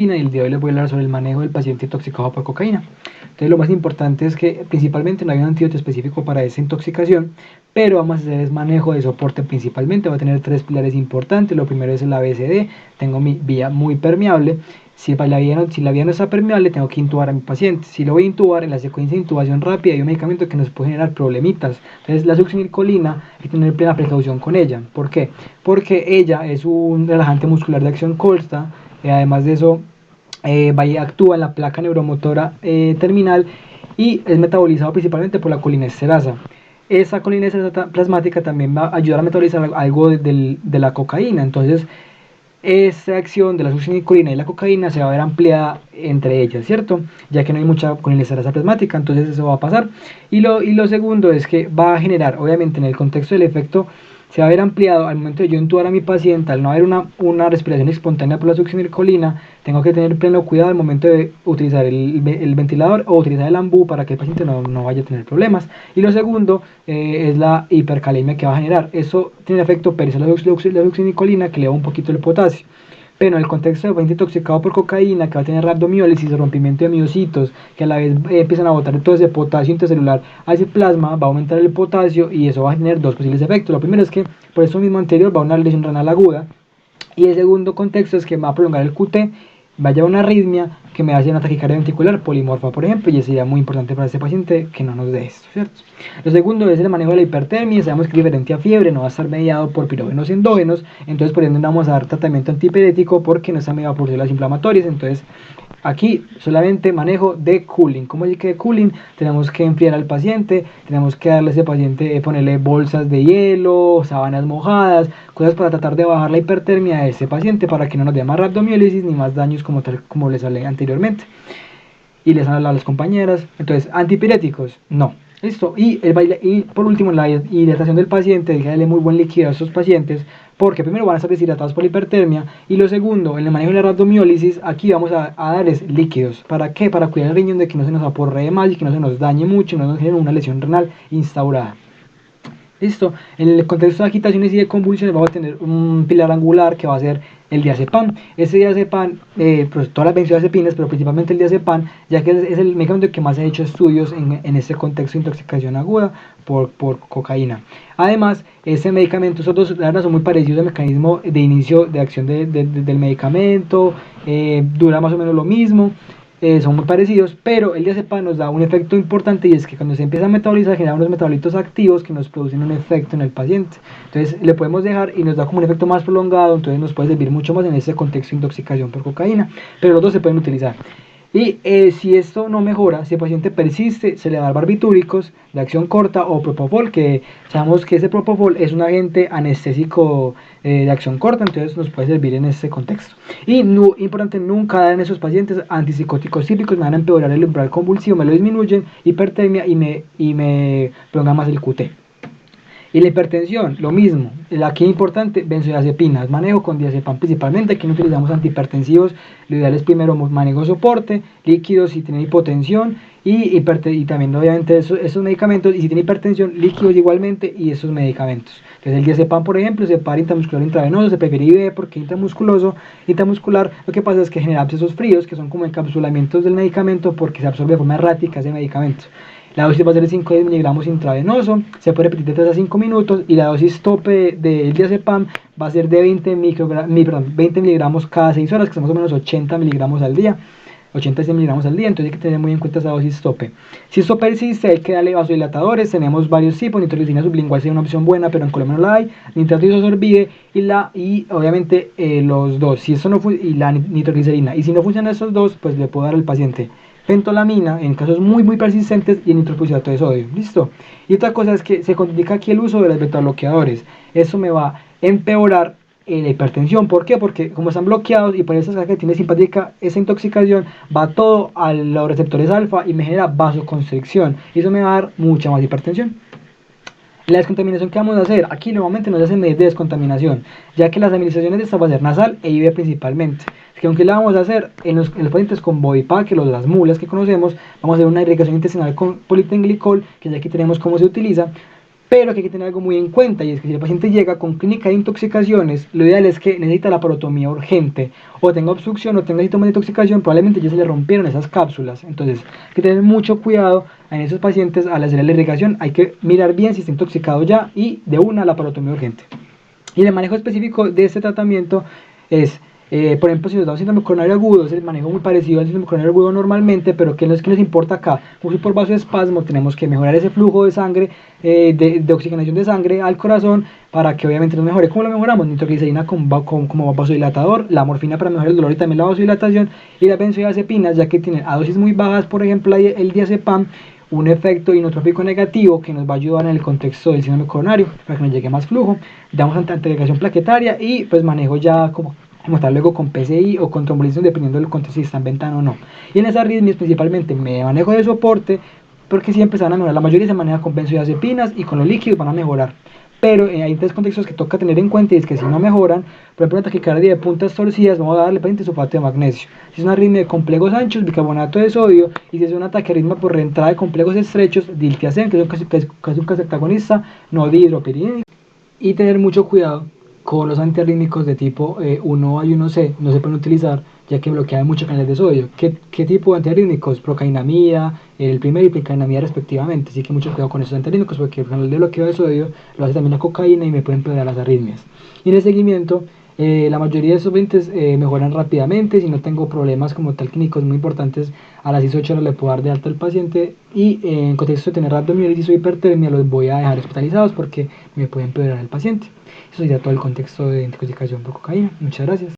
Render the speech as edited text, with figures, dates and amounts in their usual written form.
y el día de hoy les voy a hablar sobre el manejo del paciente intoxicado por cocaína. Entonces lo más importante es que principalmente no hay un antídoto específico para esa intoxicación, pero vamos a hacer es manejo de soporte principalmente. Va a tener tres pilares importantes. Lo primero es el ABCD, tengo mi vía muy permeable. Si la vía no está permeable, tengo que intubar a mi paciente. Si lo voy a intubar, en la secuencia de intubación rápida hay un medicamento que nos puede generar problemitas. Entonces la succinilcolina hay que tener plena precaución con ella. ¿Por qué? Porque ella es un relajante muscular de acción corta. Además de eso, actúa en la placa neuromotora terminal y es metabolizado principalmente por la colinesterasa. Esa colinesterasa plasmática también va a ayudar a metabolizar algo de la cocaína. Entonces, esa acción de la succinilcolina y la cocaína se va a ver ampliada entre ellas, ¿cierto? Ya que no hay mucha colinesterasa plasmática, entonces eso va a pasar. Y lo segundo es que va a generar, obviamente en el contexto del efecto, se va a ver ampliado al momento de yo intubar a mi paciente. Al no haber una respiración espontánea por la succinilcolina, tengo que tener pleno cuidado al momento de utilizar el ventilador o utilizar el ambú para que el paciente no vaya a tener problemas. Y lo segundo es la hipercalemia que va a generar. Eso tiene efecto pericial la succinilcolina, que le da un poquito el potasio. Pero en el contexto de paciente intoxicado por cocaína, que va a tener rhabdomiólisis, rompimiento de miocitos, que a la vez empiezan a botar todo ese potasio intercelular a ese plasma, va a aumentar el potasio y eso va a tener dos posibles efectos. Lo primero es que por eso mismo anterior va a una lesión renal aguda, y el segundo contexto es que va a prolongar el QT, vaya a una arritmia que me hace una taquicardia ventricular polimorfa, por ejemplo, y sería muy importante para este paciente que no nos dé esto, ¿cierto? Lo segundo es el manejo de la hipertermia. Sabemos que diferente a fiebre no va a estar mediado por pirógenos endógenos, entonces por ende no vamos a dar tratamiento antipirético porque no está mediado por células inflamatorias. Entonces aquí solamente manejo de cooling. ¿Cómo es que de cooling? Tenemos que enfriar al paciente, tenemos que darle a ese paciente, ponerle bolsas de hielo, sábanas mojadas, cosas para tratar de bajar la hipertermia de ese paciente para que no nos dé más rhabdomiólisis ni más daños como les hablé anteriormente. Y les habla a las compañeras. Entonces, antipiréticos, no. Listo. Y por último, la hidratación del paciente, déjale muy buen líquido a estos pacientes, porque primero van a estar deshidratados por la hipertermia, y lo segundo, en el manejo de la rhabdomiólisis, aquí vamos a darles líquidos. ¿Para qué? Para cuidar el riñón de que no se nos aporree más y que no se nos dañe mucho y no nos genere una lesión renal instaurada. Listo. En el contexto de agitaciones y de convulsiones vamos a tener un pilar angular que va a ser el diazepam. Ese diazepam, pues todas las benzodiazepinas, pero principalmente el diazepam, ya que es el medicamento que más ha hecho estudios en este contexto de intoxicación aguda por cocaína. Además, este medicamento, esos dos, la verdad, son muy parecidos al mecanismo de inicio de acción del medicamento, dura más o menos lo mismo. Son muy parecidos, pero el diazepam nos da un efecto importante, y es que cuando se empieza a metabolizar genera unos metabolitos activos que nos producen un efecto en el paciente. Entonces le podemos dejar y nos da como un efecto más prolongado, entonces nos puede servir mucho más en ese contexto de intoxicación por cocaína, pero los dos se pueden utilizar. Y si esto no mejora, si el paciente persiste, se le da barbitúricos de acción corta o propofol, que sabemos que ese propofol es un agente anestésico de acción corta, entonces nos puede servir en este contexto. Y importante, nunca dar en esos pacientes antipsicóticos típicos, me van a empeorar el umbral convulsivo, me lo disminuyen, hipertermia y me prolonga más el QT. Y la hipertensión, lo mismo. Aquí es importante, benzodiazepinas, manejo con diazepam principalmente. Aquí no utilizamos antihipertensivos. Lo ideal es primero manejo soporte, líquidos si tiene hipotensión y también obviamente esos medicamentos. Y si tiene hipertensión, líquidos igualmente y esos medicamentos. Entonces el diazepam, por ejemplo, se para intramuscular intravenoso, se prefiere IV porque intramuscular, lo que pasa es que genera abscesos fríos, que son como encapsulamientos del medicamento porque se absorbe de forma errática ese medicamento. La dosis va a ser de 5 a 10 miligramos intravenoso, se puede repetir de 3 a 5 minutos, y la dosis tope del diazepam va a ser de 20 miligramos cada 6 horas, que son más o menos 80 miligramos al día. 86 miligramos al día, entonces hay que tener muy en cuenta esa dosis tope. Si esto persiste, hay que darle vasodilatadores. Tenemos varios tipos, nitroglicina sublingual sería una opción buena, pero en Colombia no la hay. Nitrato isosorbide y obviamente los dos, si esto no y la nitroglicerina. Y si no funcionan esos dos, pues le puedo dar al paciente pentolamina en casos muy persistentes y nitroprusidato de sodio. Listo. Y otra cosa es que se contraindica aquí el uso de los betabloqueadores. Eso me va a empeorar la hipertensión. ¿Por qué? Porque como están bloqueados y por esa carga que tiene simpática, esa intoxicación va todo a los receptores alfa y me genera vasoconstricción, y eso me va a dar mucha más hipertensión. La descontaminación que vamos a hacer, aquí nuevamente nos hacen medir de descontaminación, ya que las administraciones de esta va a ser nasal e IV principalmente. Es que aunque la vamos a hacer en los pacientes con body pack, las mulas que conocemos, vamos a hacer una irrigación intestinal con politenglicol, que ya aquí tenemos cómo se utiliza, Pero que hay que tener algo muy en cuenta, y es que si el paciente llega con clínica de intoxicaciones, lo ideal es que necesita la parotomía urgente, o tenga obstrucción o tenga síntomas de intoxicación, probablemente ya se le rompieron esas cápsulas. Entonces hay que tener mucho cuidado en esos pacientes al hacer la irrigación. Hay que mirar bien si está intoxicado ya y de una la parotomía urgente. Y el manejo específico de este tratamiento es, por ejemplo, si nos da un síndrome coronario agudo, es el manejo muy parecido al síndrome coronario agudo normalmente, pero ¿qué nos importa acá? Como por vasoespasmo, tenemos que mejorar ese flujo de sangre, de oxigenación de sangre al corazón, para que obviamente nos mejore. ¿Cómo lo mejoramos? Nitroglicerina como vasodilatador, la morfina para mejorar el dolor y también la vasodilatación, y las benzodiazepinas, ya que tienen a dosis muy bajas, por ejemplo, el diazepam, un efecto inotrópico negativo que nos va a ayudar en el contexto del síndrome coronario para que nos llegue más flujo. Damos antiagregación plaquetaria y pues manejo ya como tal luego con PCI o con trombolismo dependiendo del contexto si está en ventana o no. Y en esas arritmias principalmente me manejo de soporte porque siempre se van a mejorar. La mayoría se maneja con benzodiazepinas y con los líquidos van a mejorar. Pero hay tres contextos que toca tener en cuenta, y es que si no mejoran, por ejemplo, una taquicardia de puntas torcidas, vamos a darle paciente sulfato de magnesio. Si es una arritmia de complejos anchos, bicarbonato de sodio, y si es un ataque arritmia por reentrada de complejos estrechos, diltiazem, que es un casetagonista, no dihidropiridina. Y tener mucho cuidado con los antiarrítmicos de tipo 1A y 1C, no se pueden utilizar ya que bloquean muchos canales de sodio. ¿Qué tipo de antiarrítmicos? Procainamida, el primero y procainamida respectivamente. Así que mucho cuidado con esos antiarrítmicos porque el canal de bloqueo de sodio lo hace también la cocaína y me pueden empeorar las arritmias. Y en el seguimiento, la mayoría de esos pacientes mejoran rápidamente. Si no tengo problemas como tal clínicos muy importantes, a las 18 horas le puedo dar de alta al paciente, y en contexto de tener rhabdomiolitis o hipertermia los voy a dejar hospitalizados porque me puede empeorar el paciente. Eso sería todo el contexto de intoxicación por cocaína. Muchas gracias.